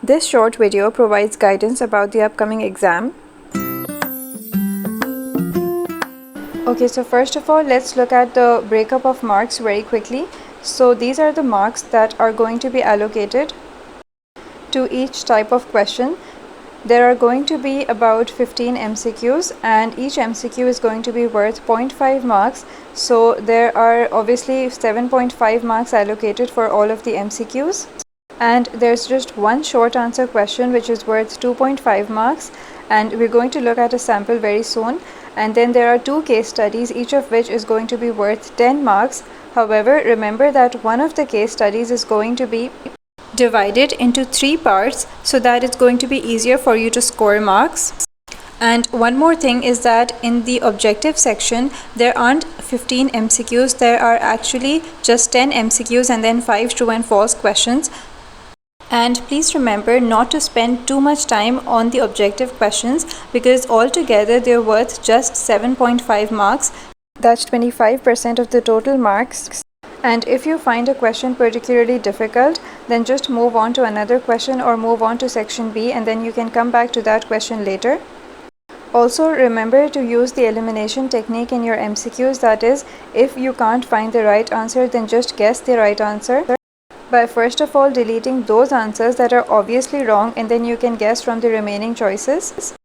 This short video provides guidance about the upcoming exam. Okay, so first of all, let's look at the breakup of marks very quickly. So these are the marks that are going to be allocated to each type of question. There are going to be about 15 MCQs, and each MCQ is going to be worth 0.5 marks. So there are obviously 7.5 marks allocated for all of the MCQs. And there's just one short answer question which is worth 2.5 marks, and we're going to look at a sample very soon. And then there are two case studies, each of which is going to be worth 10 marks. However, remember that one of the case studies is going to be divided into 3 parts so that it's going to be easier for you to score marks. And one more thing is that in the objective section, there aren't 15 MCQs, there are actually just 10 MCQs and then 5 true and false questions. And please remember not to spend too much time on the objective questions, because altogether they're worth just 7.5 marks. That's 25% of the total marks. And if you find a question particularly difficult, then just move on to another question or move on to section B, and then you can come back to that question later. Also remember to use the elimination technique in your MCQs. That is, if you can't find the right answer, then just guess the right answer by first of all deleting those answers that are obviously wrong, and then you can guess from the remaining choices.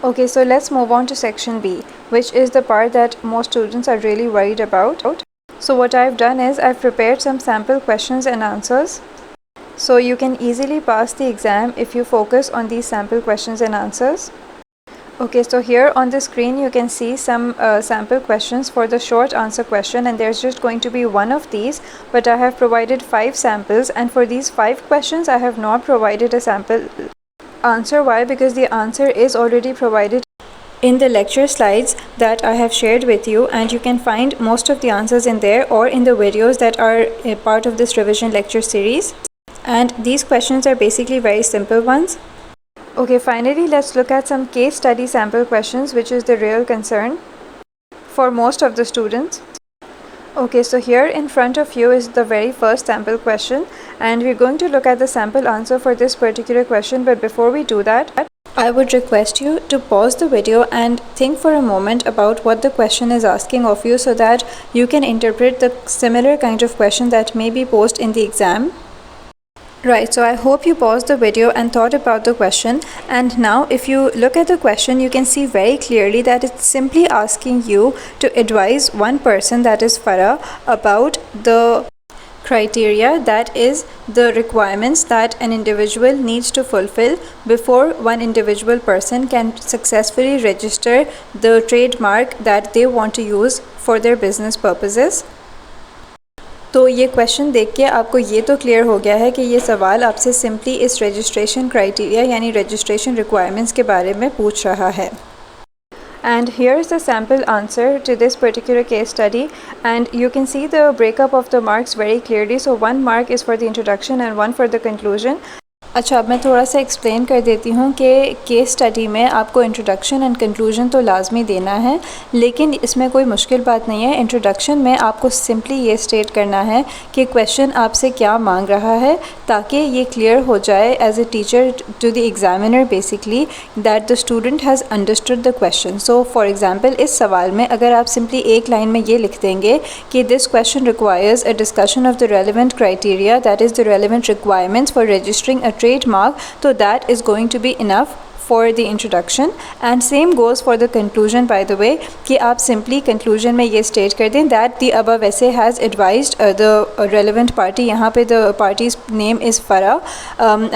Okay, so let's move on to section B, which is the part that most students are really worried about. So what I've done is I've prepared some sample questions and answers. So you can easily pass the exam if you focus on these sample questions and answers. Okay, so here on the screen you can see some sample questions for the short answer question, and there's just going to be one of these, but I have provided 5 samples, and for these 5 questions I have not provided a sample answer. Why? Because the answer is already provided in the lecture slides that I have shared with you, and you can find most of the answers in there or in the videos that are a part of this revision lecture series. And these questions are basically very simple ones. Okay, finally let's look at some case study sample questions, which is the real concern for most of the students. Okay, so here in front of you is the very first sample question, and we're going to look at the sample answer for this particular question. But before we do that, I would request you to pause the video and think for a moment about what the question is asking of you, so that you can interpret the similar kind of question that may be posed in the exam. Right, so I hope you paused the video and thought about the question, and now if you look at the question, you can see very clearly that it's simply asking you to advise one person, that is Farah, about the criteria, that is the requirements that an individual needs to fulfill before one individual person can successfully register the trademark that they want to use for their business purposes. तो ये question देख के आपको ये तो clear हो गया है कि ये सवाल आपसे सिंपली इस रजिस्ट्रेशन क्राइटेरिया यानी रजिस्ट्रेशन रिक्वायरमेंट्स के बारे में पूछ रहा है. And here is the sample answer to this particular case study, and you can see the breakup of the marks very clearly. So 1 mark is for the introduction and 1 for the conclusion. अच्छा, अब मैं थोड़ा सा explain कर देती हूँ कि case study में आपको इंट्रोडक्शन एंड कंक्लूजन तो लाजमी देना है, लेकिन इसमें कोई मुश्किल बात नहीं है. इंट्रोडक्शन में आपको सिंपली ये स्टेट करना है कि क्वेश्चन आपसे क्या मांग रहा है, ताकि ये क्लियर हो जाए as a teacher to the examiner basically that the student has understood the question. So for example इस सवाल में अगर आप सिंपली एक लाइन में ये लिख देंगे कि this question requires a discussion of the relevant criteria, that is the relevant requirements for registering a trademark, so that is going to be enough for the introduction. And same goes for the conclusion, by the way, कि आप simply conclusion में ये state कर दें that the above essay has advised the relevant party, यहाँ पे the party's name is Farah,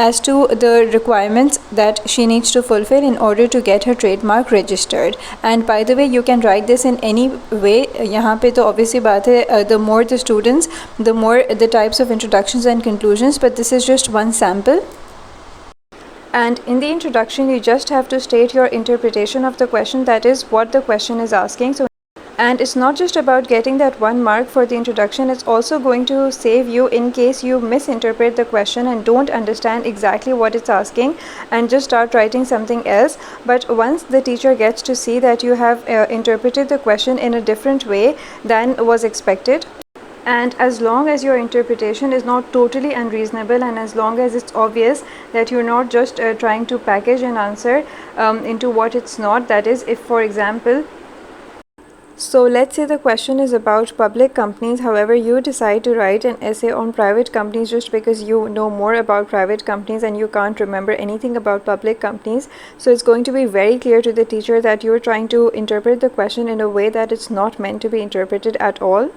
as to the requirements that she needs to fulfill in order to get her trademark registered. And by the way, you can write this in any way. यहाँ पे तो obviously बात है the more the students, the more the types of introductions and conclusions, but this is just one sample. And in the introduction, you just have to state your interpretation of the question, that is what the question is asking. So, and it's not just about getting that 1 mark for the introduction, it's also going to save you in case you misinterpret the question and don't understand exactly what it's asking and just start writing something else. But once the teacher gets to see that you have interpreted the question in a different way than was expected, And as long as your interpretation is not totally unreasonable, and as long as it's obvious that you're not just trying to package an answer into what it's not, that is, if for example, so let's say the question is about public companies, however you decide to write an essay on private companies just because you know more about private companies and you can't remember anything about public companies. So it's going to be very clear to the teacher that you're trying to interpret the question in a way that it's not meant to be interpreted at all.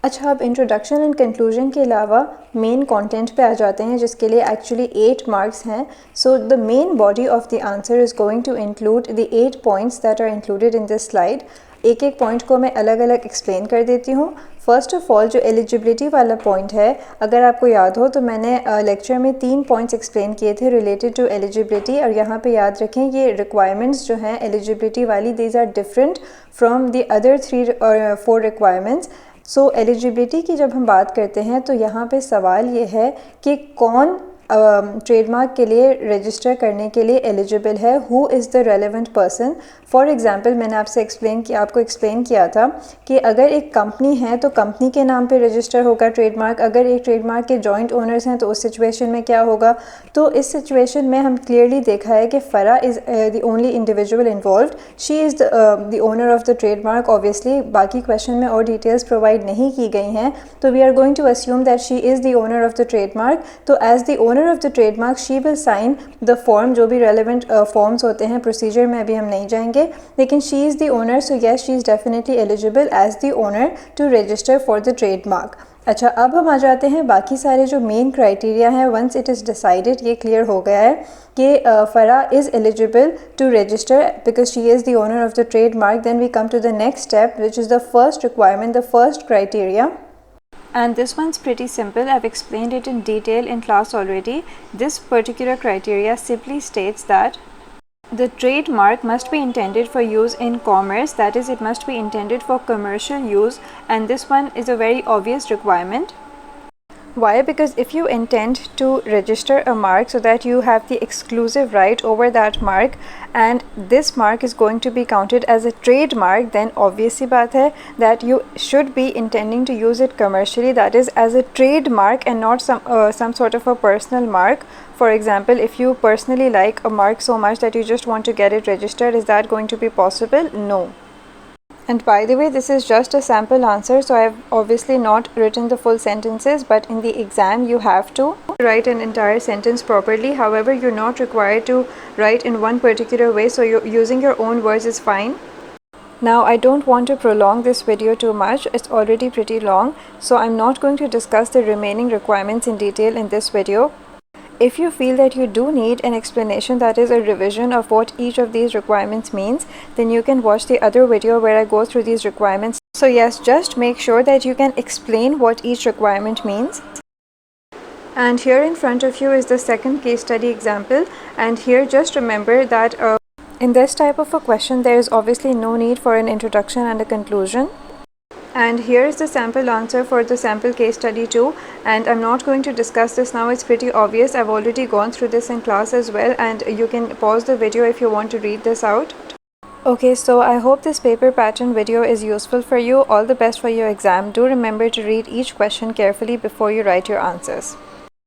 अच्छा, अब introduction and conclusion के अलावा main content पे आ जाते हैं, जिसके लिए actually 8 marks हैं. So the main body of the answer is going to include the 8 points that are included in this slide. एक एक पॉइंट को मैं अलग अलग एक्सप्लेन कर देती हूँ. फर्स्ट ऑफ ऑल, जो एलिजिबिलिटी वाला पॉइंट है, अगर आपको याद हो तो मैंने लेक्चर में 3 पॉइंट्स एक्सप्लेन किए थे रिलेटेड टू एलिजिबिलिटी. और यहाँ पे याद रखें, ये रिक्वायरमेंट्स जो हैं एलिजिबिलिटी वाली, these are different from the other 3 और 4 रिक्वायरमेंट्स. सो एलिजिबिलिटी की जब हम बात करते हैं तो यहाँ पे सवाल ये है कि कौन ट्रेडमार्क के लिए रजिस्टर करने के लिए एलिजिबल है, who is the relevant person. For example, मैंने आपको एक्सप्लेन किया था कि अगर एक कंपनी है तो कंपनी के नाम पे रजिस्टर होगा ट्रेडमार्क. अगर एक ट्रेडमार्क के जॉइंट ओनर्स हैं तो उस सिचुएशन में क्या होगा. तो इस सिचुएशन में हम क्लियरली देखा है कि Farah is the only individual involved. She is the owner of the trademark. Obviously बाकी क्वेश्चन में और डिटेल्स प्रोवाइड नहीं की गई हैं, तो we are going to assume that she is the owner of the trademark. तो as the owner of the trademark she will sign the form. जो भी रेलिवेंट फॉर्म्स होते हैं, प्रोसीजर में अभी हम नहीं जाएंगे, लेकिन she is the owner. So yes, she is definitely eligible as the owner to register for the trademark. अच्छा, अब हम आ जाते हैं बाकी सारे जो मेन क्राइटेरिया हैं. वंस इट इज़ डिसाइडेड, ये क्लियर हो गया है कि Farah is eligible to register because she is the owner of the trademark, then we come to the next step, which is the first requirement, the first criteria. And this one's pretty simple. I've explained it in detail in class already. This particular criteria simply states that the trademark must be intended for use in commerce, that is, it must be intended for commercial use, and this one is a very obvious requirement. Why? Because if you intend to register a mark so that you have the exclusive right over that mark, and this mark is going to be counted as a trademark, then obviously baat hai that you should be intending to use it commercially, that is as a trademark and not some sort of a personal mark. For example, if you personally like a mark so much that you just want to get it registered, is that going to be possible? No. And by the way, this is just a sample answer, so I have obviously not written the full sentences, but in the exam you have to write an entire sentence properly. However, you're not required to write in one particular way, so using your own words is fine. Now, I don't want to prolong this video too much. It's already pretty long, so I'm not going to discuss the remaining requirements in detail in this video. If you feel that you do need an explanation, that is a revision of what each of these requirements means, then you can watch the other video where I go through these requirements. So yes, just make sure that you can explain what each requirement means. And here in front of you is the second case study example, and here just remember that in this type of a question there is obviously no need for an introduction and a conclusion. And here is the sample answer for the sample case study too, and I'm not going to discuss this now, it's pretty obvious. I've already gone through this in class as well, and you can pause the video if you want to read this out. Okay, so I hope this paper pattern video is useful for you. All the best for your exam. Do remember to read each question carefully before you write your answers.